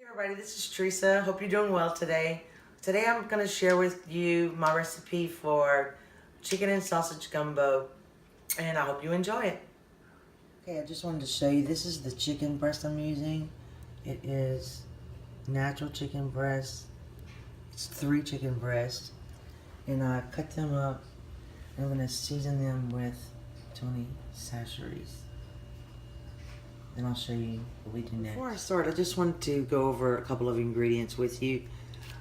Everybody, this is Teresa. Hope you're doing well today. Today I'm going to share with you my recipe for chicken and sausage gumbo, and I hope you enjoy it. Okay, I just wanted to show you, this is the chicken breast I'm using. It is natural chicken breast. It's 3 chicken breasts, and I cut them up, and I'm going to season them with Tony Chachere's. Then I'll show you what we do next. Before I start, I just wanted to go over a couple of ingredients with you.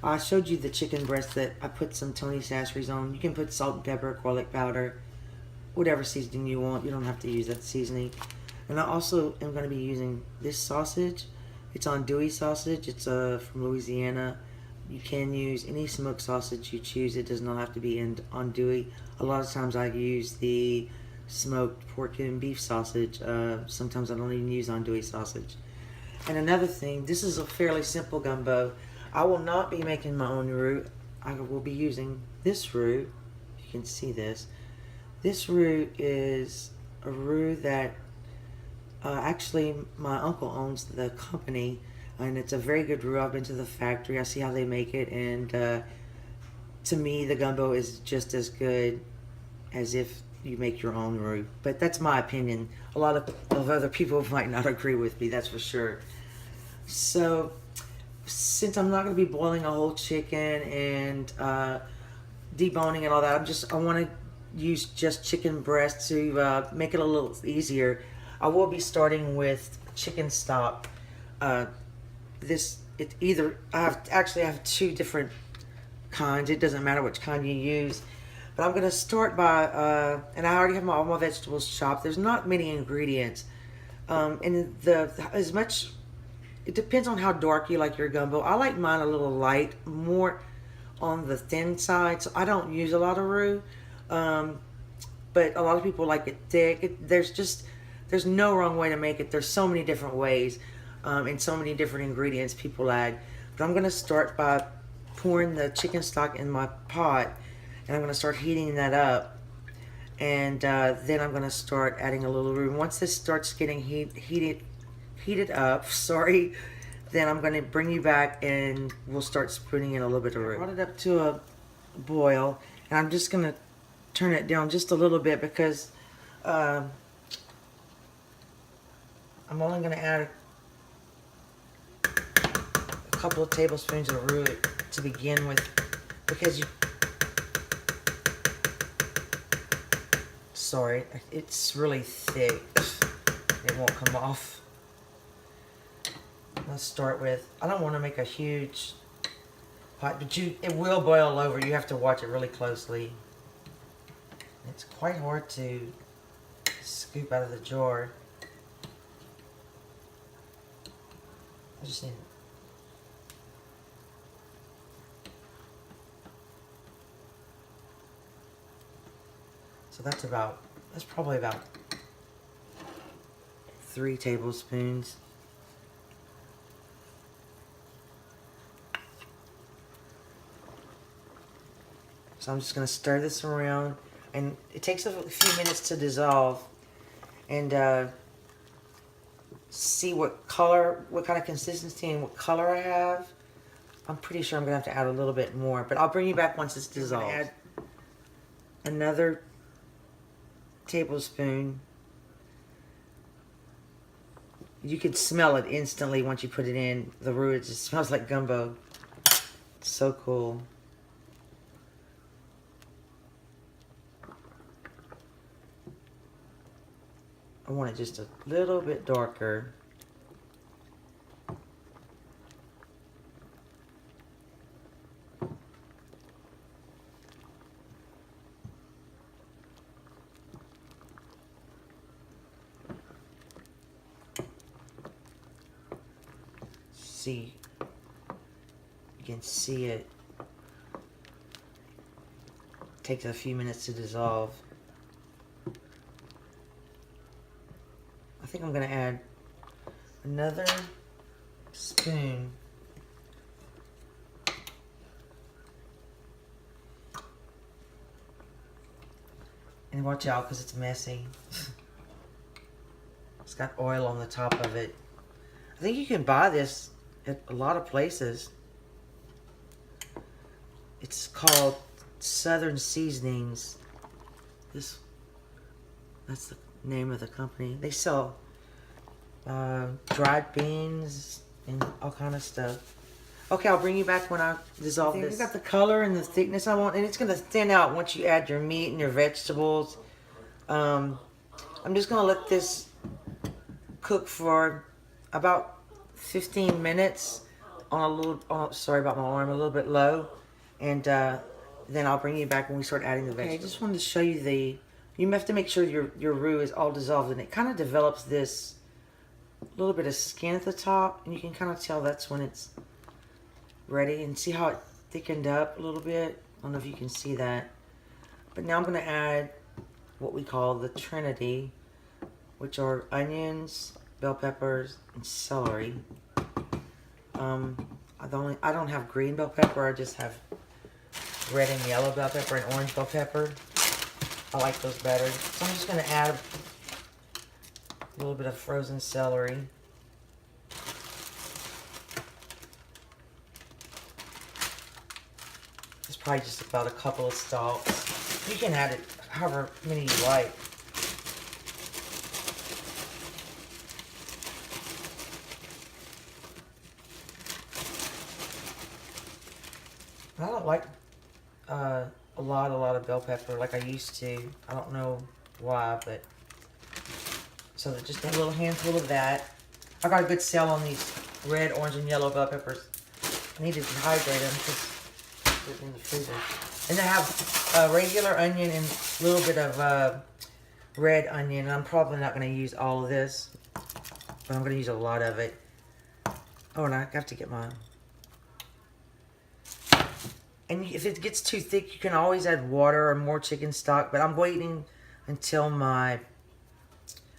I showed you the chicken breast that I put some Tony Chachere's on. You can put salt and pepper, garlic powder, whatever seasoning you want. You don't have to use that seasoning. And I also am going to be using this sausage. It's andouille sausage. It's from Louisiana. You can use any smoked sausage you choose. It does not have to be andouille. A lot of times I use the smoked pork and beef sausage. Sometimes I don't even use andouille sausage. And another thing, this is a fairly simple gumbo. I will not be making my own roux. I will be using this roux. You can see this. This roux is a roux that actually my uncle owns the company, and it's a very good roux. I've been to the factory. I see how they make it, and to me the gumbo is just as good as if you make your own roux. But that's my opinion. A lot of other people might not agree with me, that's for sure. So since I'm not going to be boiling a whole chicken and deboning and all that, I want to use just chicken breast to make it a little easier. I will be starting with chicken stock. I have 2 different kinds. It doesn't matter which kind you use. But I'm going to start by, and I already have all my vegetables chopped. There's not many ingredients. It depends on how dark you like your gumbo. I like mine a little light, more on the thin side, so I don't use a lot of roux. But a lot of people like it thick. There's no wrong way to make it. There's so many different ways and so many different ingredients people add. But I'm going to start by pouring the chicken stock in my pot. And I'm going to start heating that up, and then I'm going to start adding a little roux. Once this starts getting heated up, then I'm going to bring you back and we'll start spooning in a little bit of roux. I brought it up to a boil, and I'm just going to turn it down just a little bit because I'm only going to add a couple of tablespoons of roux to begin with, because sorry, it's really thick. It won't come off. Let's start with, I don't want to make a huge pot, but it will boil over. You have to watch it really closely. It's quite hard to scoop out of the jar. I just need So that's probably about 3 tablespoons. So I'm just going to stir this around, and it takes a few minutes to dissolve, and see what kind of consistency and what color I have. I'm pretty sure I'm going to have to add a little bit more, but I'll bring you back once it's dissolved. Add another tablespoon. You could smell it instantly once you put it in the roux. It just smells like gumbo. It's so cool. I want it just a little bit darker. You can see it takes a few minutes to dissolve. I think I'm going to add another spoon and watch out because it's messy. It's got oil on the top of it. I think you can buy this at a lot of places. It's called Southern Seasonings. That's the name of the company. They sell dried beans and all kind of stuff. Okay, I'll bring you back when I dissolve this. You got the color and the thickness I want, and it's going to thin out once you add your meat and your vegetables. I'm just going to let this cook for about 15 minutes on a little, sorry about my arm, a little bit low. And then I'll bring you back when we start adding the vegetables. Okay, I just wanted to show you you have to make sure your roux is all dissolved, and it kind of develops this little bit of skin at the top, and you can kind of tell that's when it's ready. And see how it thickened up a little bit? I don't know if you can see that. But now I'm going to add what we call the Trinity, which are onions, bell peppers, and celery. I don't have green bell pepper. I just have red and yellow bell pepper and orange bell pepper. I like those better. So I'm just going to add a little bit of frozen celery. It's probably just about a couple of stalks. You can add it however many you like. I don't like a lot of bell pepper like I used to. I don't know why, but so just a little handful of that. I got a good sale on these red, orange, and yellow bell peppers. I need to dehydrate them because they're in the freezer. And I have a regular onion and a little bit of red onion. I'm probably not going to use all of this, but I'm going to use a lot of it. Oh, and I have to get mine. And if it gets too thick, you can always add water or more chicken stock. But I'm waiting until I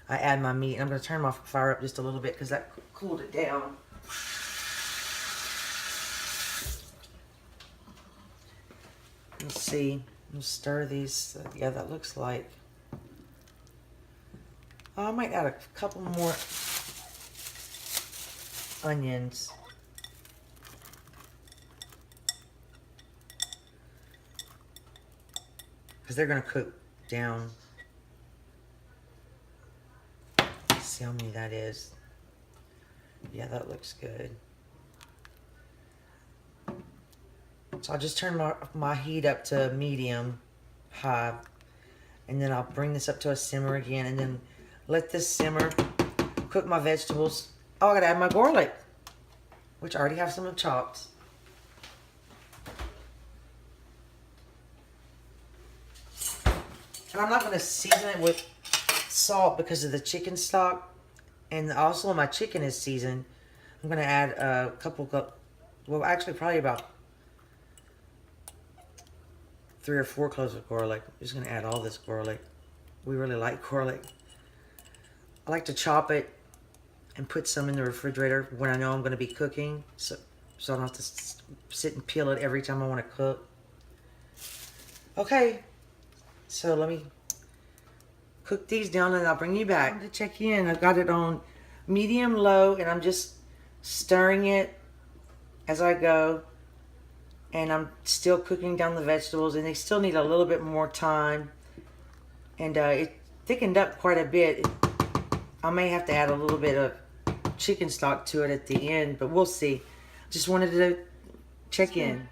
add my meat. And I'm going to turn my fire up just a little bit because that cooled it down. Let's see. I'll stir these. Yeah, that looks like. Oh, I might add a couple more onions. Because they're going to cook down. Let's see how many that is. Yeah, that looks good. So I'll just turn my heat up to medium high. And then I'll bring this up to a simmer again. And then let this simmer. Cook my vegetables. Oh, I got to add my garlic, which I already have some chopped. And I'm not going to season it with salt because of the chicken stock. And also my chicken is seasoned. I'm going to add a couple, well actually probably about 3 or 4 cloves of garlic. I'm just going to add all this garlic. We really like garlic. I like to chop it and put some in the refrigerator when I know I'm going to be cooking. So I don't have to sit and peel it every time I want to cook. Okay. So let me cook these down and I'll bring you back to check in. I've got it on medium low and I'm just stirring it as I go. And I'm still cooking down the vegetables and they still need a little bit more time. And it thickened up quite a bit. I may have to add a little bit of chicken stock to it at the end, but we'll see. Just wanted to check in.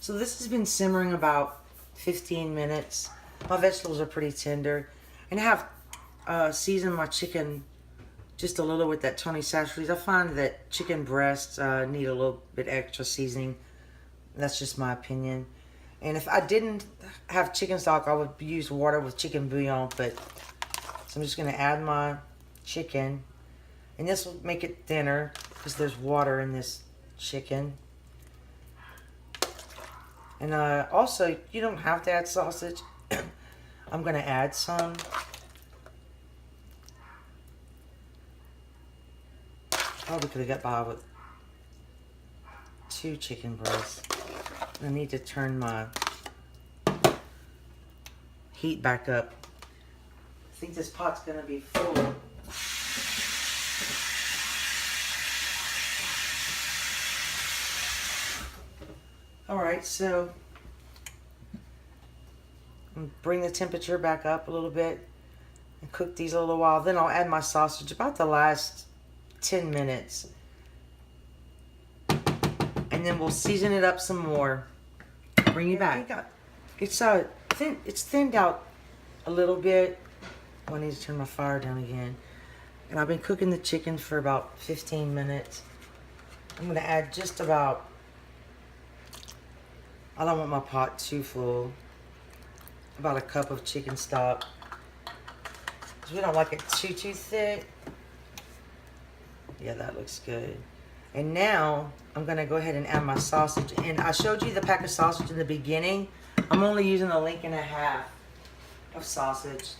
So this has been simmering about 15 minutes. My vegetables are pretty tender. And I have seasoned my chicken just a little with that Tony Chachere's. I find that chicken breasts need a little bit extra seasoning. That's just my opinion. And if I didn't have chicken stock, I would use water with chicken bouillon. But so I'm just going to add my chicken. And this will make it thinner because there's water in this chicken. And also, you don't have to add sausage. I'm going to add some. Probably could have got by with 2 chicken breasts. I need to turn my heat back up. I think this pot's going to be full. Alright, so bring the temperature back up a little bit and cook these a little while. Then I'll add my sausage about the last 10 minutes. And then we'll season it up some more. Bring you back. It's thinned out a little bit. I need to turn my fire down again. And I've been cooking the chicken for about 15 minutes. I'm going to add just about, I don't want my pot too full, about a cup of chicken stock. Because we don't like it too thick. Yeah, that looks good. And now I'm going to go ahead and add my sausage. And I showed you the pack of sausage in the beginning. I'm only using a link and a half of sausage.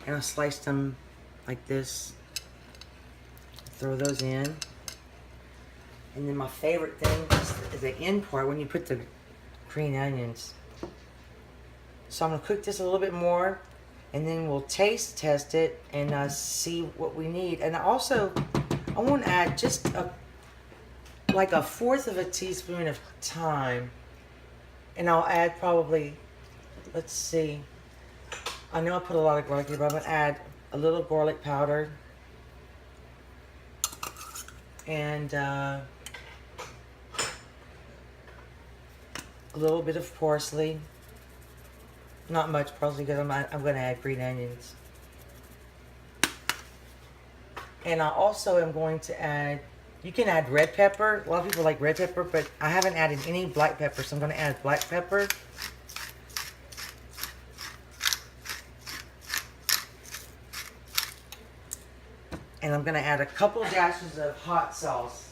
And I sliced them like this. Throw those in. And then my favorite thing is the end part when you put the green onions. So I'm going to cook this a little bit more. And then we'll taste test it and see what we need. And also, I want to add just like a fourth of a teaspoon of thyme. And I'll add probably, let's see. I know I put a lot of garlic here, but I'm going to add a little garlic powder. And a little bit of parsley. Not much parsley because I'm going to add green onions. And I also am going to add, you can add red pepper. A lot of people like red pepper, but I haven't added any black pepper, so I'm going to add black pepper. And I'm going to add a couple dashes of hot sauce.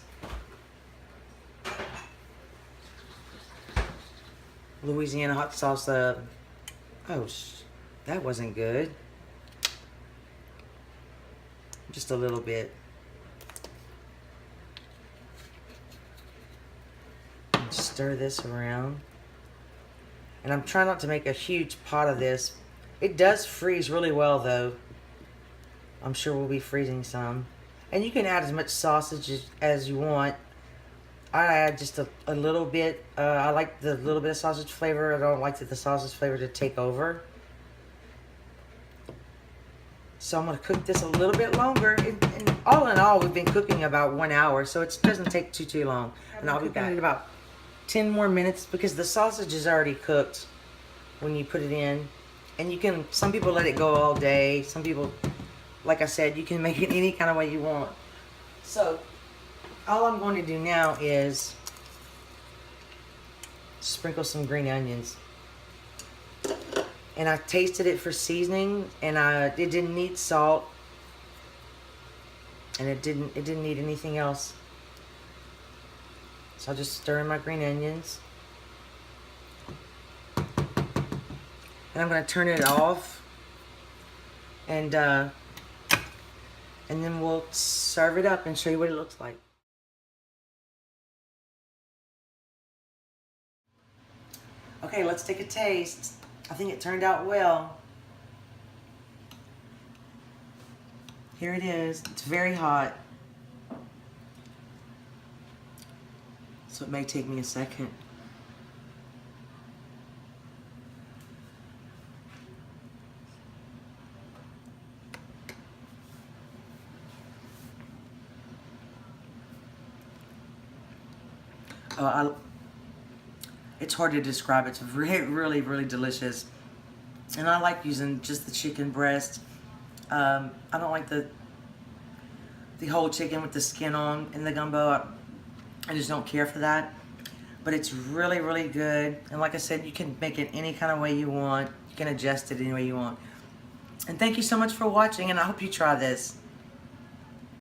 Louisiana hot sauce. Oh, that wasn't good. Just a little bit. And stir this around. And I'm trying not to make a huge pot of this. It does freeze really well though. I'm sure we'll be freezing some. And you can add as much sausage as you want. I add just a little bit. I like the little bit of sausage flavor. I don't like the sausage flavor to take over. So I'm going to cook this a little bit longer. And all in all, we've been cooking about 1 hour, so it doesn't take too long. And I'll be back in about 10 more minutes because the sausage is already cooked when you put it in. And you can, some people let it go all day. Some people, like I said, you can make it any kind of way you want. So all I'm going to do now is sprinkle some green onions. And I tasted it for seasoning, and it didn't need salt, and it didn't need anything else. So I'll just stir in my green onions, and I'm going to turn it off, and then we'll serve it up and show you what it looks like. Okay, let's take a taste. I think it turned out well. Here it is. It's very hot. So it may take me a second. It's hard to describe. It's really, really delicious. And I like using just the chicken breast. I don't like the whole chicken with the skin on in the gumbo. I just don't care for that. But it's really, really good. And like I said, you can make it any kind of way you want. You can adjust it any way you want. And thank you so much for watching, and I hope you try this.